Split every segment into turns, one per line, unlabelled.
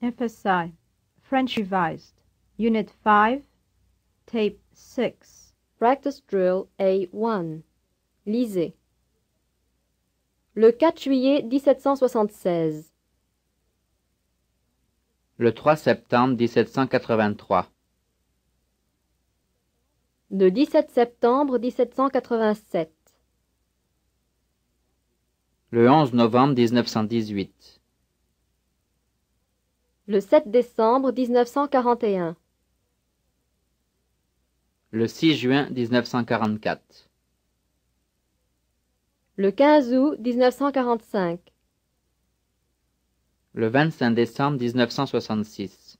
FSI, French Revised, Unit 5, Tape 6.
Practice Drill A1. Lisez. Le 4 juillet 1776.
Le 3 septembre 1783.
Le 17 septembre 1787.
Le 11 novembre 1918.
Le 7 décembre 1941.
Le 6 juin 1944.
Le 15 août 1945.
Le 25 décembre 1966.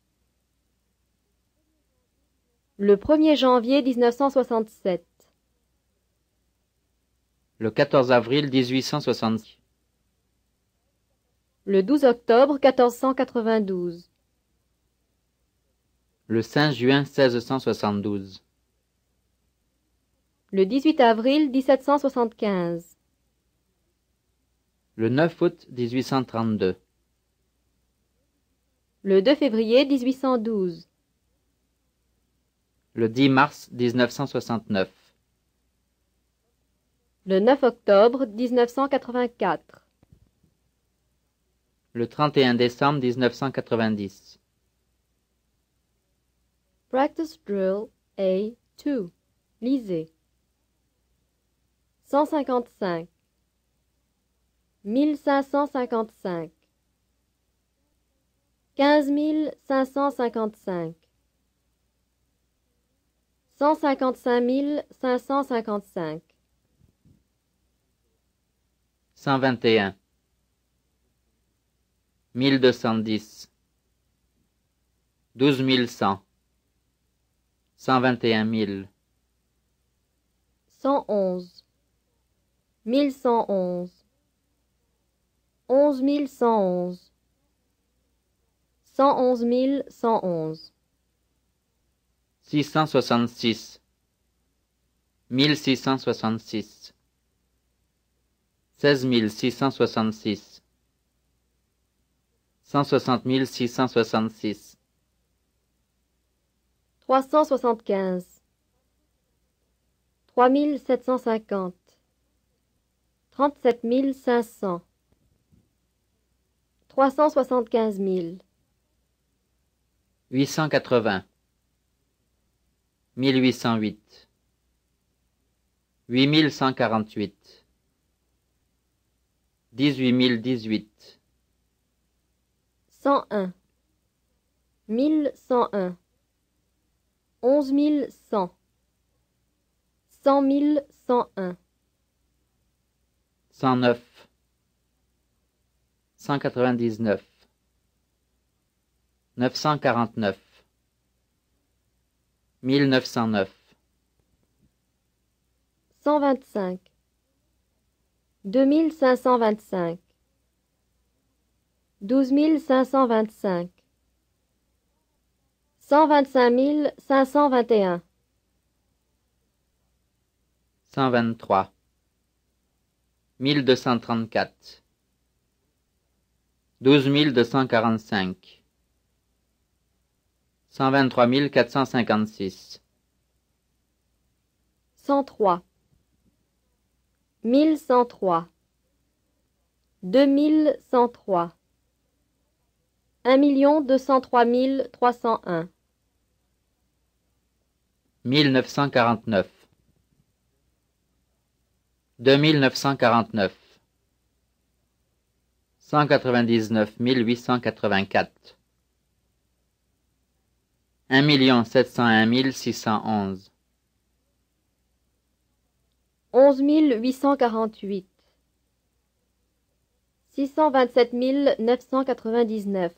Le 1er janvier 1967.
Le 14 avril 1866.
Le 12 octobre 1492.
Le 5 juin 1672.
Le 18 avril 1775.
Le 9 août 1832.
Le 2 février 1812.
Le 10 mars 1969.
Le 9 octobre 1984.
Le 31 décembre 1990.
Practice Drill A2. Lisez. 155. 1555. 15555. 155 555.
121. 1210. 12100. 121 000.
111. 1111. 11111. 111 111.
666. 1666. 16 666. 160 666.
375. 3750. 37 500. 375 000.
880. 1808. 8148. 18018.
101. 1101. 11100. 100 101.
109. 199. 949. 1909.
125. 2525. 12 525. 125 521.
123. 1234. 12 245. 123 456.
103. 1103. 2103. 1 203 301.
1949. 2949. 199 884. 1 701 611.
11 848. 627 999.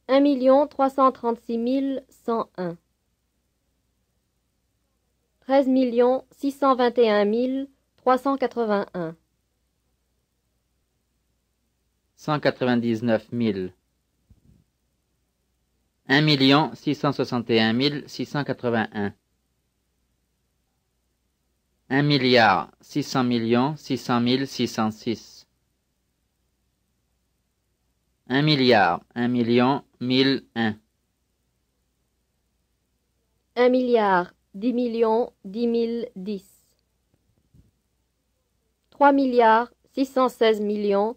1 336 101. 13 621 381.
199 000. 1 661 681. 1 milliard 600 millions 600 606. 1 milliard, 1 million, 1001.
1 milliard, 10 millions, 10 000, 10. 3 milliards, 616 millions,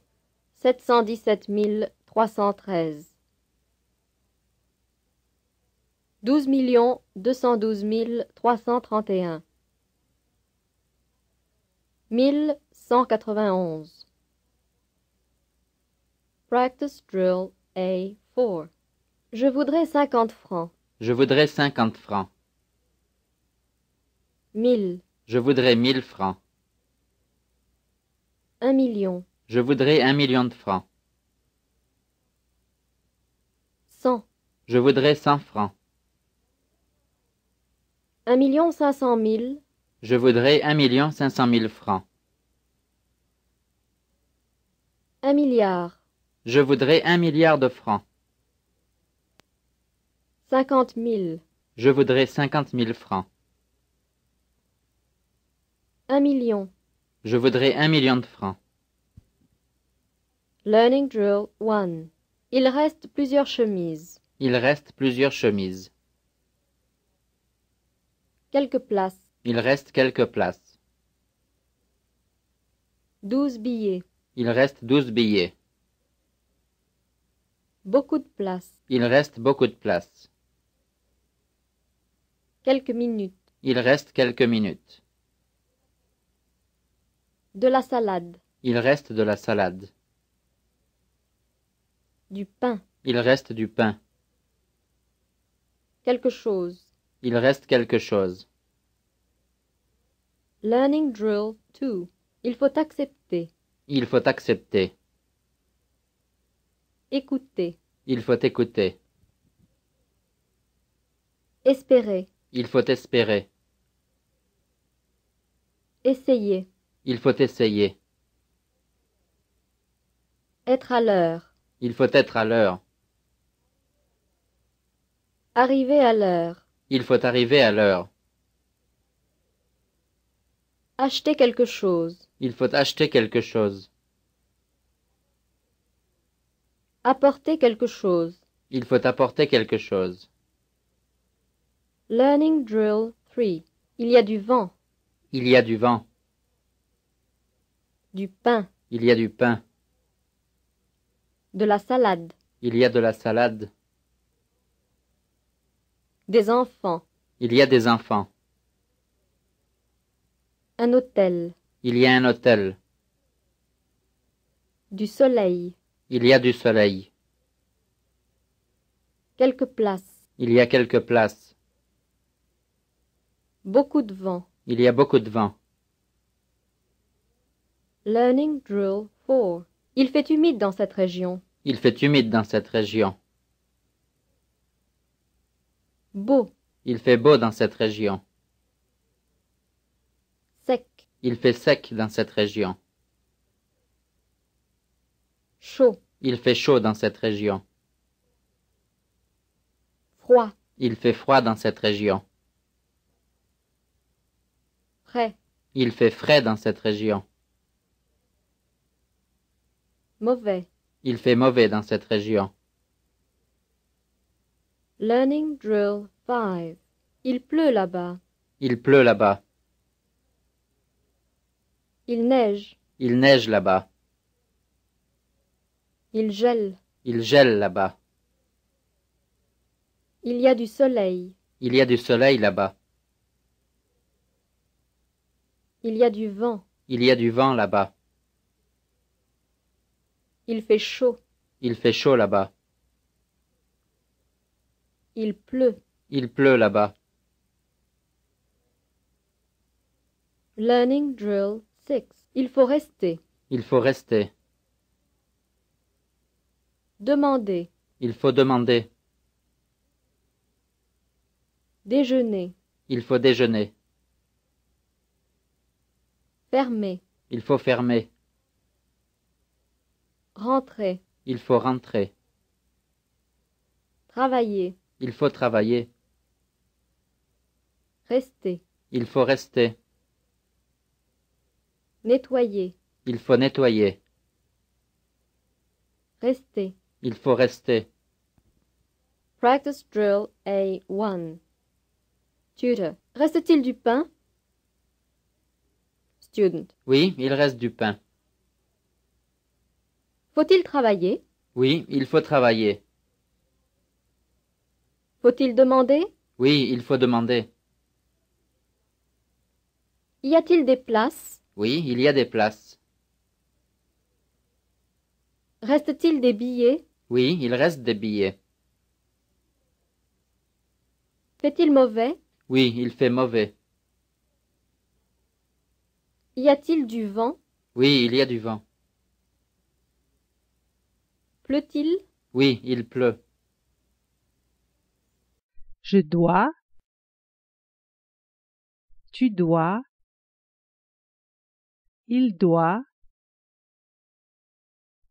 717 313. 12 millions, 212 331. 1191. Practice drill A4. Je voudrais 50 francs.
Je voudrais 50 francs.
1000.
Je voudrais 1000 francs.
1 million.
Je voudrais 1 million de francs.
100.
Je voudrais 100 francs.
1 500 000.
Je voudrais 1 500 000 francs.
1 milliard.
Je voudrais 1 milliard de francs.
50 000.
Je voudrais 50 000 francs.
1 million.
Je voudrais 1 million de francs.
Learning drill 1. Il reste plusieurs chemises.
Il reste plusieurs chemises.
Quelques places.
Il reste quelques places.
12 billets.
Il reste 12 billets.
Beaucoup de places.
Il reste beaucoup de places.
Quelques minutes.
Il reste quelques minutes.
De la salade.
Il reste de la salade.
Du pain.
Il reste du pain.
Quelque chose.
Il reste quelque chose.
Learning drill 2. Il faut accepter.
Il faut accepter.
Écouter.
Il faut écouter.
Espérer.
Il faut espérer.
Essayer.
Il faut essayer.
Être à l'heure.
Il faut être à l'heure.
Arriver à l'heure.
Il faut arriver à l'heure.
Acheter quelque chose.
Il faut acheter quelque chose.
Apporter quelque chose.
Il faut apporter quelque chose.
Learning drill 3. Il y a du vent.
Il y a du vent.
Du pain.
Il y a du pain.
De la salade.
Il y a de la salade.
Des enfants.
Il y a des enfants.
Un hôtel.
Il y a un hôtel.
Du soleil.
Il y a du soleil.
Quelques places.
Il y a quelques places.
Beaucoup de vent.
Il y a beaucoup de vent.
Learning drill 4. Il fait humide dans cette région.
Il fait humide dans cette région.
Beau.
Il fait beau dans cette région.
Sec.
Il fait sec dans cette région.
Chaud.
Il fait chaud dans cette région.
Froid.
Il fait froid dans cette région.
Frais.
Il fait frais dans cette région.
Mauvais.
Il fait mauvais dans cette région.
Learning drill 5. Il pleut là-bas.
Il pleut là-bas.
Il neige.
Il neige là-bas.
Il gèle.
Il gèle là-bas.
Il y a du soleil.
Il y a du soleil là-bas.
Il y a du vent.
Il y a du vent là-bas.
Il fait chaud.
Il fait chaud là-bas.
Il pleut.
Il pleut là-bas.
Learning drill 6. Il faut rester.
Il faut rester.
Demander.
Il faut demander.
Déjeuner.
Il faut déjeuner.
Fermer.
Il faut fermer.
Rentrer.
Il faut rentrer.
Travailler.
Il faut travailler.
Rester.
Il faut rester.
Nettoyer.
Il faut nettoyer.
Rester.
Il faut rester.
Practice drill A1. Tutor. Reste-t-il du pain? Student.
Oui, il reste du pain.
Faut-il travailler?
Oui, il faut travailler.
Faut-il demander?
Oui, il faut demander.
Y a-t-il des places?
Oui, il y a des places.
Reste-t-il des billets?
Oui, il reste des billets.
Fait-il mauvais?
Oui, il fait mauvais.
Y a-t-il du vent?
Oui, il y a du vent.
Pleut-il?
Oui, il pleut.
Je dois. Tu dois. Il doit.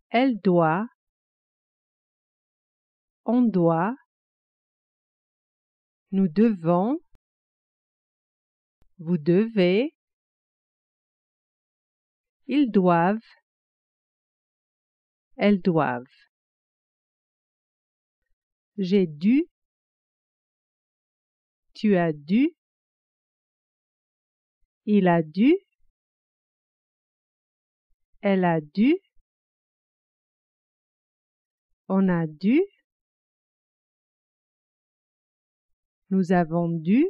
Elle doit. On doit. Nous devons. Vous devez. Ils doivent. Elles doivent. J'ai dû. Tu as dû. Il a dû. Elle a dû. On a dû. Nous avons dû.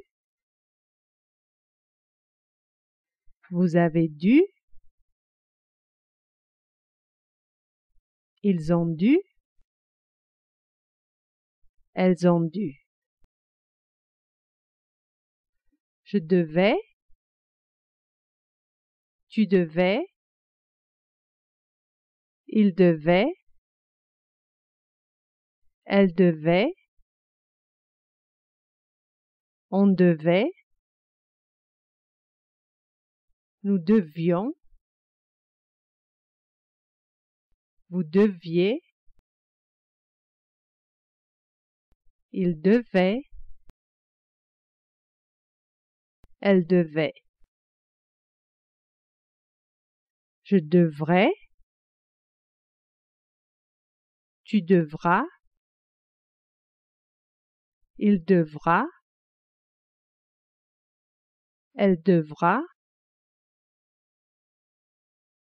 Vous avez dû. Ils ont dû. Elles ont dû. Je devais. Tu devais. Il devait. Elle devait. On devait. Nous devions. Vous deviez. Il devait. Elle devait. Je devrais. Tu devras. Il devra. Elle devra.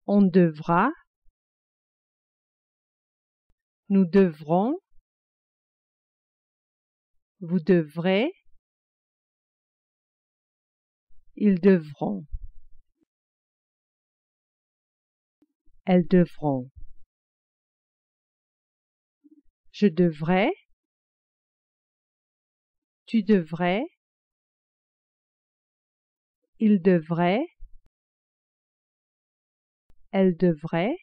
On devra. Nous devrons. Vous devrez. Ils devront. Elles devront. Je devrais. Tu devrais. Il devrait. Elle devrait.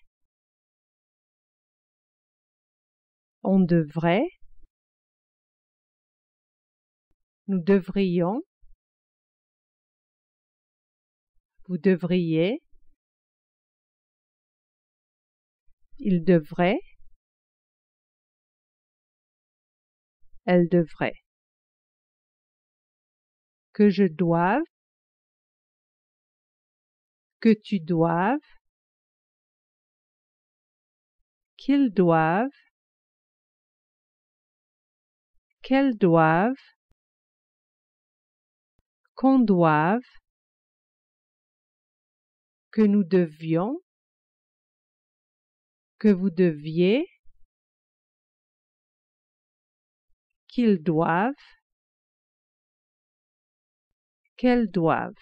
On devrait. Nous devrions. Vous devriez. Il devrait. Elle devrait. Que je doive. Que tu doives. Qu'ils doivent. Qu'elles doivent. Qu'on doive. Que nous devions. Que vous deviez. Qu'ils doivent. Qu'elles doivent.